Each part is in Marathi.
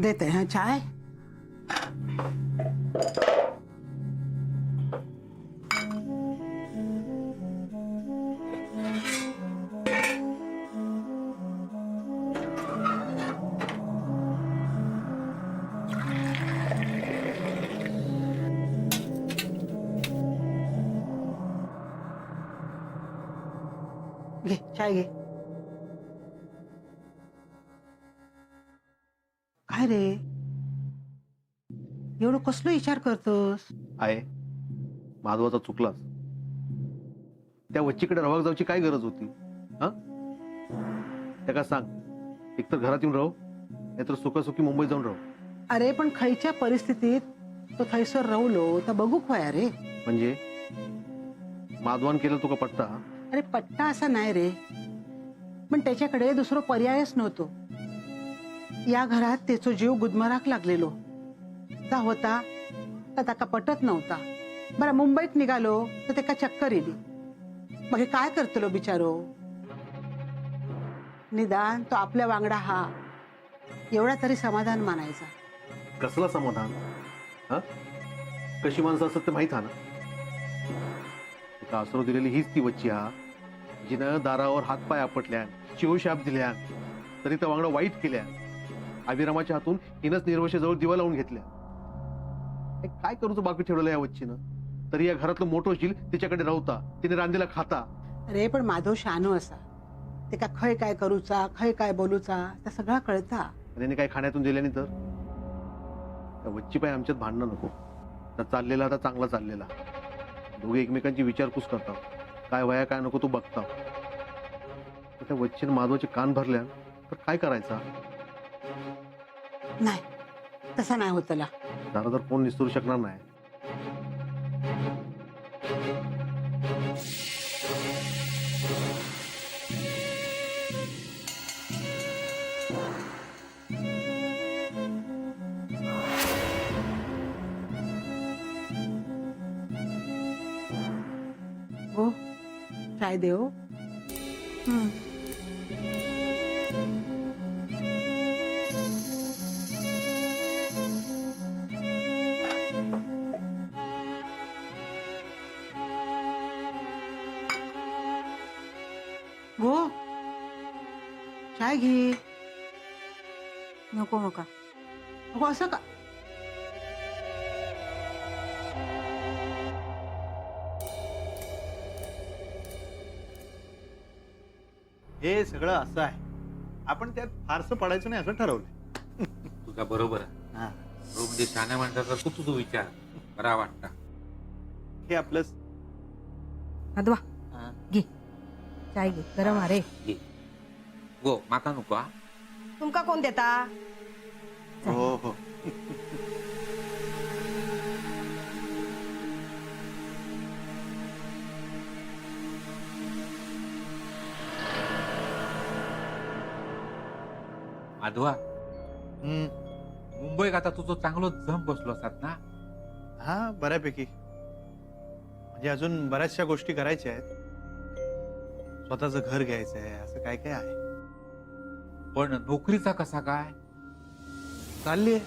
देते हैं चाय। घे चाय घे। काय रे, एवढं कसलं विचार करतोस? आहे माधवाचा चुकलाच. त्या वच्चीकडे रवाग जायची काय गरज होती? हा त्या सांग, एकतर घरात येऊन राहू नाहीतर सुखासुखी मुंबईत जाऊन राहू. अरे पण खयच्या परिस्थितीत तो थैसर राहुलो तर बघू खोया रे। म्हणजे माधवान केलं तुका पट्टा? अरे पट्टा असा नाही रे, पण त्याच्याकडे दुसरा पर्यायच नव्हतो. या घरात त्याचो जीव गुदमराक लागलेलो ता होता तर त्याका पटत नव्हता. बरं मुंबईत निघालो तर त्याका चक्कर येली. मग हे काय करतलो बिचारो? निदान तो आपल्या वांगडा हा एवढा तरी समाधान मानायचा. कसला समाधान? हा कशी माणसं असत ते माहित हा ना. एका आसरो दिलेली हीच ती वच्ची हा, जिनं दारावर हातपाय आपटल्या, शिवशाप दिल्या, तरी त्या वांगडा वाईट केल्या. अभिरामाच्या हातून हिनच निर्वश जवळ दिवा लावून घेतल्या. काय करूच बाकी ठेवलेलं या वच्चीनं? तरी या घरातलं मोठं होशील तिच्याकडे राहता, तिने रांधीला खाता. अरे पण माधव शानो असा, ते का खय काय करूचा खय काय बोलूचा त्या सगळा कळता. त्याने काय खाण्यातून दिल्याने तर त्या वच्ची पाय आमच्यात भांडणं नको. तर चाललेला आता चांगला चाललेला, दोघे एकमेकांची विचारपूस करतात, काय वया काय नको तू बघता. त्या वच्चीनं माधवाचे कान भरल्या तर काय करायचा? नाही तसा नाही होतला. दारा तर कोण निस्तरू शकणार नाही. हो चाय देव. हो चाय घे. नको नका. हो असं का? हे सगळं असं आहे, आपण त्यात फारसं पडायचं नाही असं ठरवलंय. तुझा बरोबर आहे. हा. तो म्हणजे शहाण्या माणसाचा तू तुझा विचार बरा वाटता. हे आपलं अदवा हा. घे चाय घे, गरम आहे रे. घे. गो माका नको हा. तुमका कोण देता? हो हो. माधवा, हम्म. मुंबईत आता तुझं चांगलं जम बसलो असतात ना. हा बऱ्यापैकी, म्हणजे अजून बऱ्याचशा गोष्टी करायच्या आहेत. स्वतःचं घर घ्यायचं आहे, असं काय काय आहे. पण नोकरीचा कसा काय? चालली आहे.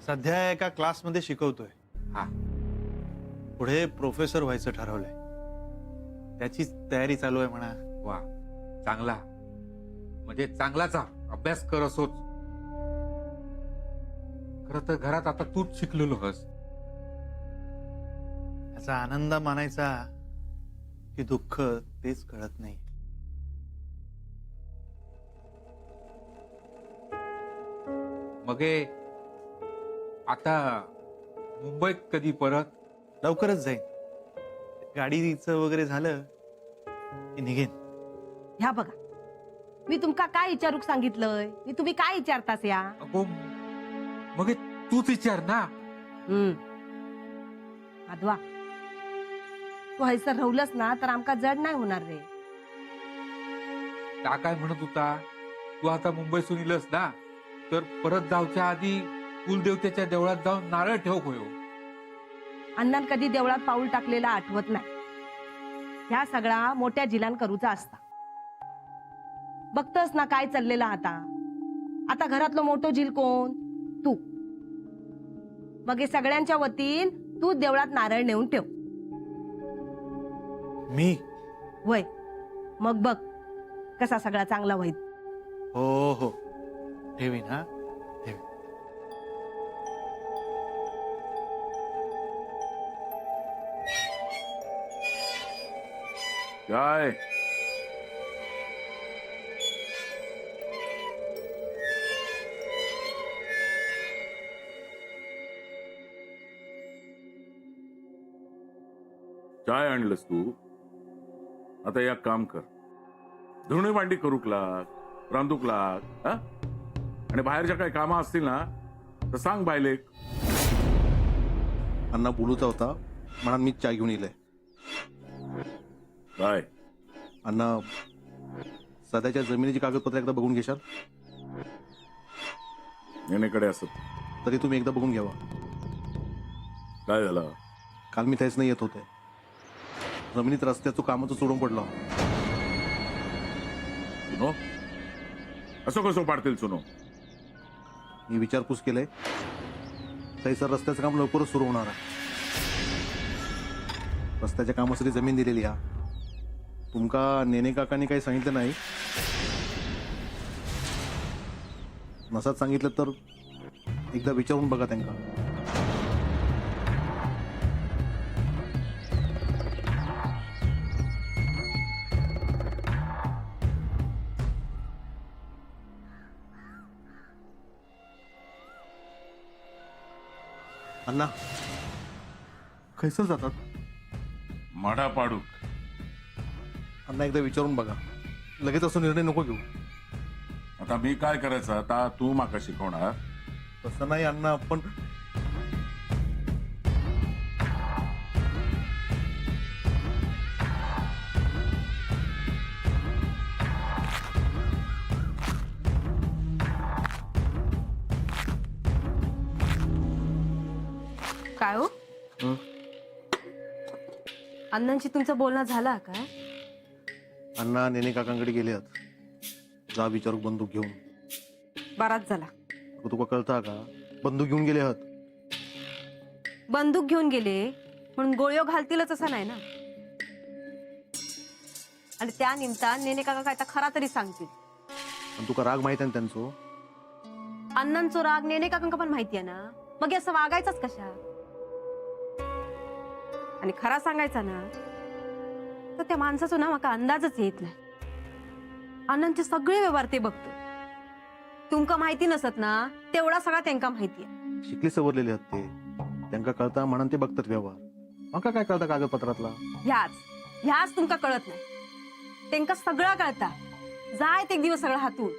सध्या एका क्लासमध्ये शिकवतोय. हा. पुढे प्रोफेसर व्हायचं ठरवलंय. त्याचीच तयारी चालू आहे म्हणा. वा, चांगला. म्हणजे चांगलाचा अभ्यास कर असोच. खर तर घरात आता तूच शिकलेलो हस. याचा आनंद मानायचा की दुःख तेच कळत नाही. मग हे आता मुंबईत कधी परत? लवकरच जाईन. गाडीचं वगैरे झालं की निघेन. ह्या बघा, मी तुमका काय विचारूक सांगितलंय? मी तुम्ही काय विचारतास या? अगो, मग हे तूच विचार ना. अदवा, तू हैसर राहुलस ना तर आमका जड नाही होणार रे. त्या काय म्हणत होता, तू आता मुंबई सुनीलस ना तर परत जाऊच्या आधी कुलदेवतेच्या देवळात जाऊन नारळ ठेव होयो. अण्णान कधी देवळात पाऊल टाकलेला आठवत नाही. ह्या सगळा मोठ्या जिलान करूचा असता. बघतस ना काय चाललेला आता. आता घरातलं मोठं झील कोण? तू. मग हे सगळ्यांच्या वतीन तू देवळात नारळ नेऊन ठेव. मी? वय मग बघ कसा सगळा चांगला होईल. हो हो, ठेवीन हा, ठेवीन. काय काय आणलंस तू? आता एक काम कर, धुणी भांडी करूक लाग, रांधूक लाग, हा? आणि बाहेरच्या काही कामं असतील ना तर सांग बायलेक. अण्णा बोलूचा होता म्हणा मी चहा घेऊन येईल. काय अण्णा सध्याच्या जमिनीची कागदपत्र एकदा बघून घेशाल? येणेकडे असत तरी तुम्ही एकदा बघून घ्यावा. काय झालं? काल मी त्याच नाही येत होते, जमिनीत रस्त्याचं कामाचं सोडून पडलं. सुनो, असं कसं पाडतील सुनो? मी विचारपूस केलंय, सर रस्त्याचं काम लवकरच सुरू होणार आहे. रस्त्याच्या कामासाठी जमीन दिलेली हा. तुमका नेने काकांनी काही सांगितलं नाही? नसाच सांगितलं तर एकदा विचारून बघा त्यांना. अण्णा खैसर जातात? माडा पाडू. अण्णा एकदा विचारून बघा, लगेच असं निर्णय नको घेऊ. आता मी काय करायचं? आता तू माका शिकवणार? तसं नाही अण्णा, पण काय हो? हं? अण्णांशी तुमचं बोलणं झालं काय? अण्णा नेने काकांकडे गेले आहेत. जा विचारू बंदूक घेऊन. बराच झाला. अगं तुका कळता का? बंदूक घेऊन गेले आहेत. बंदूक घेऊन गेले म्हणून गोळ्यो घालतीलच असं नाही ना. आणि त्या निमित्तान नेने काका काय तर खरा तरी सांगतील. पण तुका राग माहित आहे ना त्यांचो? अण्णांचो राग नेने काकांका पण माहिती आहे ना. मग हे असं वागायचंच कशा? आणि खरा सांगायचा ना तर त्या माणसाचा ना माका अंदाजच येत नाही. अण्णांचे सगळे व्यवहार ते बघतो. तुमका माहिती नसत ना तेवढा सगळा त्यांका माहिती आहे. शिकली सवरलेले आहेत ते, त्यांना कळता म्हणून ते बघतात व्यवहार. मका काय कळता कागदपत्रातला? ह्याच तुमका कळत नाही. त्यांका सगळं कळता. जायत एक दिवस सगळं हातून.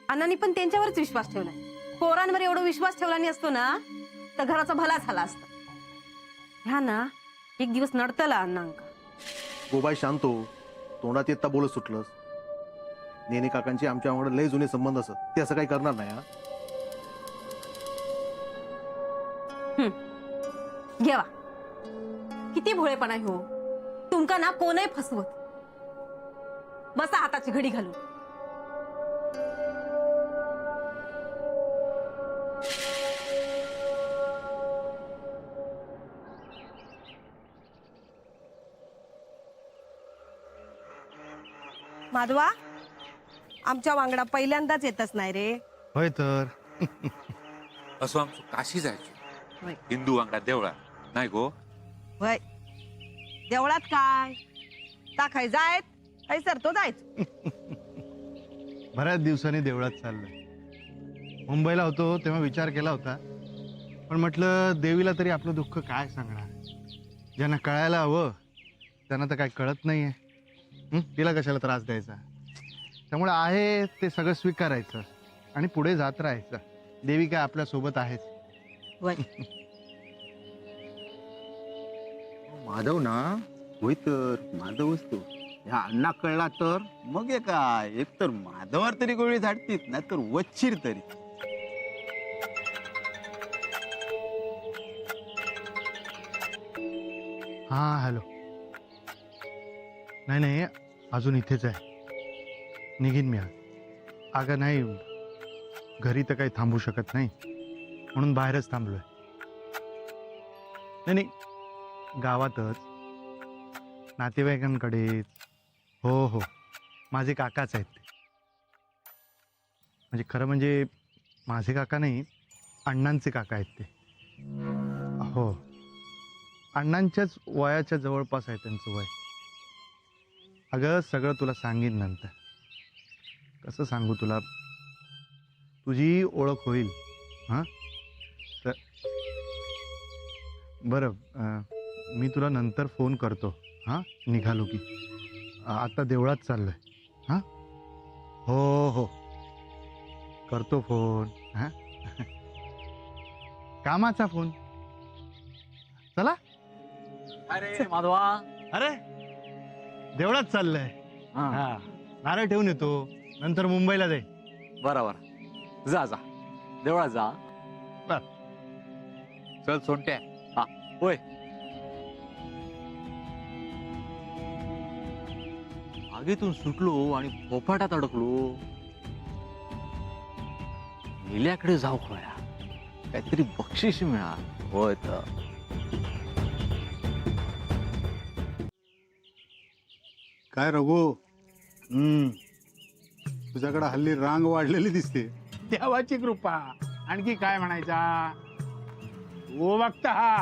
अण्णांनी पण त्यांच्यावरच विश्वास ठेवलाय. पोरांवर एवढा विश्वास ठेवला नाही असतो ना तर घराचा भला झाला असता. ह्या ना एक दिवस नडतला अण्णांका. गोबाई शांतो, तोंडात येता बोलत सुटलंस. नेने काकांची आमच्या आम्हाला लय जुने संबंध असत, ते असं काही करणार नाही. हा घेवा किती भोळेपणा हो तुमका ना कोणही फसवत. बसा हाताची घडी घालून. माधवा आमच्या वांगडा पहिल्यांदाच येतच नाही रे. होय तर. असं आमचं काशी जायचो होय. हिंदू वांगा देवळा नाही गो. वय देवळात काय टाकाय जायत सर तो जायच. बऱ्याच दिवसांनी देवळात चाललोय. मुंबईला होतो तेव्हा विचार केला होता, पण म्हटलं देवीला तरी आपलं दुःख काय सांगणार. ज्यांना कळायला हवं त्यांना तर काय कळत नाहीये. तिला कशाला त्रास द्यायचा. त्यामुळे आहे ते सगळं स्वीकारायचं आणि पुढे जात राहायचं. देवी काय आपल्या सोबत आहेच. वय माधव ना? होय तर माधवच तो. ह्या अण्णा कळला तर मग हे काय, एक तर माधवावर तरी गोळी झाडतीत नाही तर वच्छीर तरी. हा हॅलो. नाही अजून इथेच आहे. निघीन मी आज. अगं नाही घरी तर काही थांबू शकत नाही, म्हणून बाहेरच थांबलोय. नाही नाही, गावातच नातेवाईकांकडे. हो हो, माझे काकाच आहेत ते. म्हणजे खरं म्हणजे माझे काका नाही, अण्णांचे काका आहेत ते. हो, अण्णांच्याच वयाच्या जवळपास आहे त्यांचं वय. अगं सगळं तुला सांगेन नंतर. कसं सांगू तुला, तुझी ओळख होईल. हां, तर बरं, मी तुला नंतर फोन करतो. हां, निघालो की. आता देवळात चाललोय. हां, हो हो, करतो फोन. हां, कामाचा फोन. चला. अरे माधवा, अरे देवळात चाललंय. हा, नारळ ठेवून येतो, नंतर मुंबईला जाईल. बरोबर, जा जा देवळात जा. चल सोनट्या. होय, आगीतून सुटलो आणि फोफाटात अडकलो. मेल्याकडे जाऊ खोया, काहीतरी बक्षीस मिळाल. होय तर काय रघु, तुझ्याकडे हल्ली रांग वाढलेली दिसते. देवाची कृपा, आणखी काय म्हणायचा. हो बघता हा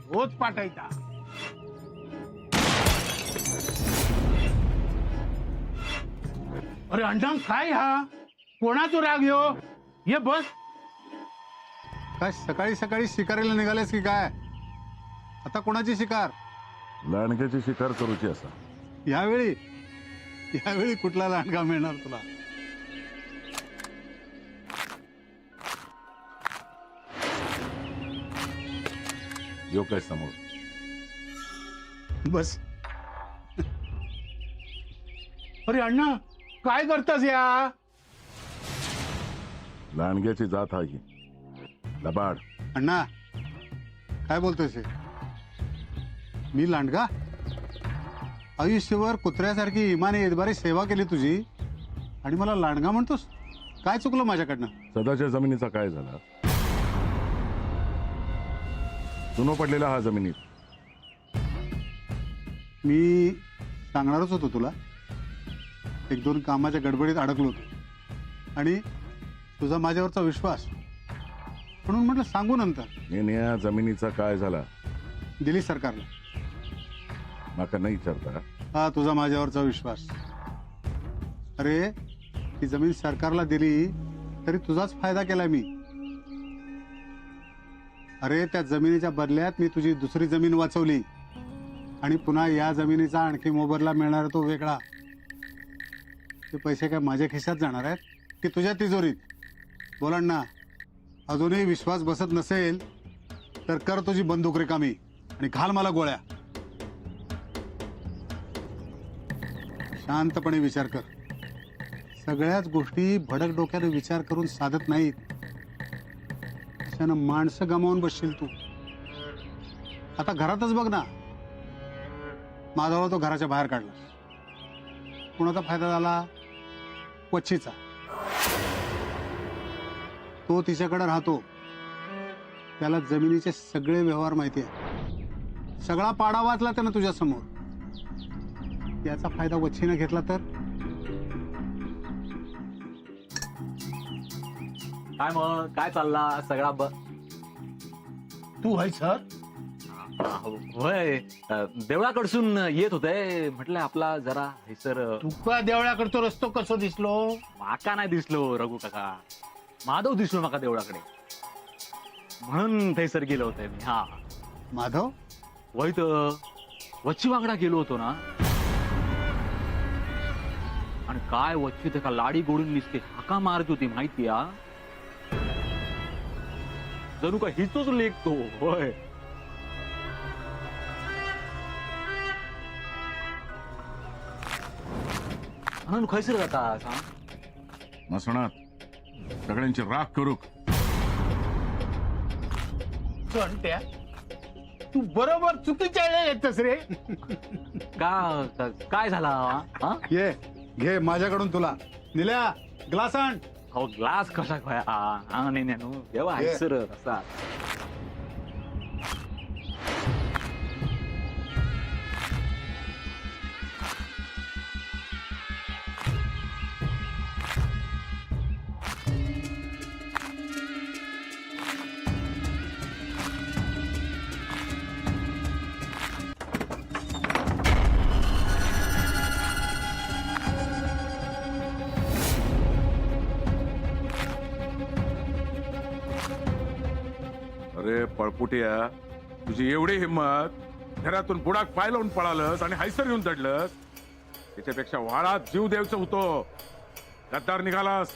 होच पाठायचा. अरे अण्णा, काय हा कोणाचा राग ह्यो. ये बस. काय सकाळी सकाळी शिकारीला निघालेस की काय? आता कोणाची शिकार? लांडग्याची शिकार करूची असा. यावेळी कुठला लांडगा मिळणार तुला? यो काय समोर. बस. अरे अण्णा, काय करतास या. लांडग्याची जात हा ही लबाड. अण्णा, काय बोलतोयस हे? मी लांडगा? आयुष्यभर कुत्र्यासारखी इमाने एदबारी सेवा केली तुझी, आणि मला लांडगा म्हणतोस? काय चुकलं माझ्याकडनं? सदाच्या जमिनीचा काय झाला? जुनो पडलेला हा जमिनीत. मी सांगणारच होतो तुला. एक दोन कामाच्या गडबडीत अडकलो होतो, आणि तुझा माझ्यावरचा विश्वास, म्हणून म्हटलं सांगू नंतर. या जमिनीचा काय झाला? दिली सरकारला. माका नाही विचारता. हा तुझा माझ्यावरचा विश्वास. अरे, ती जमीन सरकारला दिली तरी तुझाच फायदा केलाय मी. अरे, त्या जमिनीच्या बदल्यात मी तुझी दुसरी जमीन वाचवली, आणि पुन्हा या जमिनीचा आणखी मोबदला मिळणार तो वेगळा. ते पैसे काय माझ्या खिशात जाणार आहेत की तुझ्या तिजोरीत? बोला ना. अजूनही विश्वास बसत नसेल तर कर तुझी बंदूक रिकामी आणि घाल मला गोळ्या. शांतपणे विचार कर. सगळ्याच गोष्टी भडक डोक्याने विचार करून साधत नाहीत. अशानं माणसं गमावून बसशील तू. आता घरातच बघ ना, माधवला तो घराच्या बाहेर काढला. कुणाचा फायदा झाला? वच्छीचा. तो तिच्याकडे राहतो, त्याला जमिनीचे सगळे व्यवहार माहिती आहे. सगळा पाडा वाचला त्यानं तुझ्या समोर. याचा फायदा वच्छीनं घेतला तर? काय मग, काय चालला सगळा तू है सर. होय, देवळाकडसून येत होते. म्हटलं आपला जरा हे सर. तुका देवळाकडतो रस्तो कसो दिसलो? माका नाही दिसलो रघु काका, माधव दिसलो माका देवळाकडे, म्हणून थैसर गेलो होते मी. हा माधव? वैत वच्ची वांगडा गेलो होतो ना, आणि काय वच्ची त्या लाडी गोडून निसते हाका मारत होती माहिती. हा जणू का हिचोच लेख तो. होय, म्हणून खैसर जाता सांग. मसणात सगळ्यांची राख करू. सोनट्या, तू बरोबर चुकीच्या वेळेला येतस रे. काय झाला? हा? ये घे माझ्याकडून तुला. निल्या, ग्लास आण. हो ग्लास कसा खोया नाही न्हू देवा आयसर असा अरे पळपुट्या, तुझी एवढी हिंमत, घरातून बुडाक पाय लावून पळालस आणि हैसर येऊन चढलस. त्याच्यापेक्षा वाळात जीव द्यायचं होतो. गद्दार निघालास.